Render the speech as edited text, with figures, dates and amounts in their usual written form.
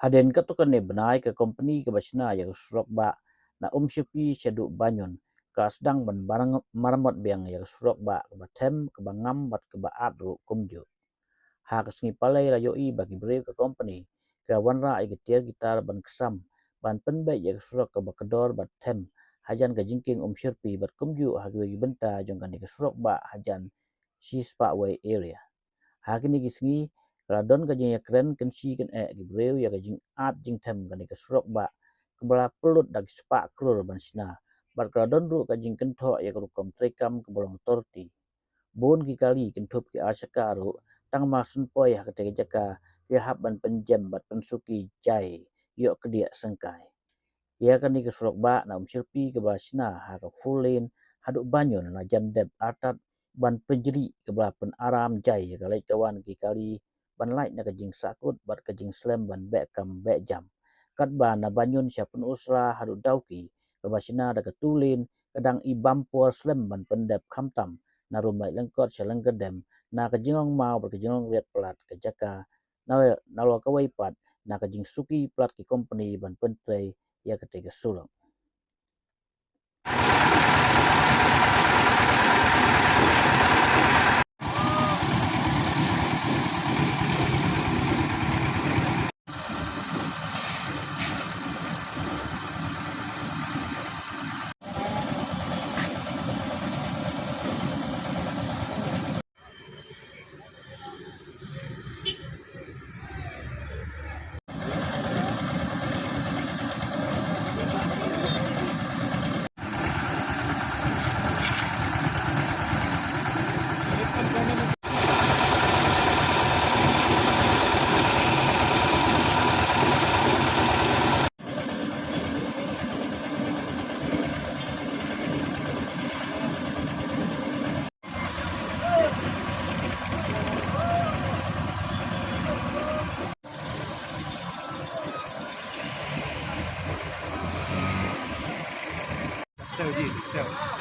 Haden katukan ne benai ke kompeni ke basna ya Surok ba na Umshypri syaduk banyon ka sedang ban barang maramot biang ya Surok ba ke Bathem ke Ngam bat ke baat ru kumju. Ha kesengi palai rayoi bagi beri ke kompeni ke wanra ai getir gitar ban kesam ban penbai ya Surok ke bakedor Bathem Hajan ke jingking Umshypri bat kumju hagi benta jongkan ke Surok ba Hajan Shispa way area. Hakini gisngi radon ka jing kren kensi ken gibreu ya ka jing at Jingthem kan ka Surok ba kebala pelut dag spa krur ban sina bar radon ru ka jing kentho ya ka rukom trekam ke bolong torti bon ki kali kentup ki asaka ru tang ma sun poi ha ka te jaka ya hab ban penjem bat pensuki jai yo ke dia sengkai ya kan ni ke Surok ba na Umshypri ke basna ha ka full lane haduk banyon na jandep atat ban penjeri ke bala pen aram jai ke lai kawan ki kali ban light na ke jing sakut bat ke jing slam ban bek kam bek jam kat ban na banyon siapun usra haduk dauki ke basna da ke tulin kadang i bampor slam ban pendep khamtam na rumai lengkot selengkedem na ke jingong mau ber ke jingong riat pelat ke jaka na lo ka wai pat na ke jing suki plat ki kompeni ban pentrei ya ketika Surok.这个地，这个。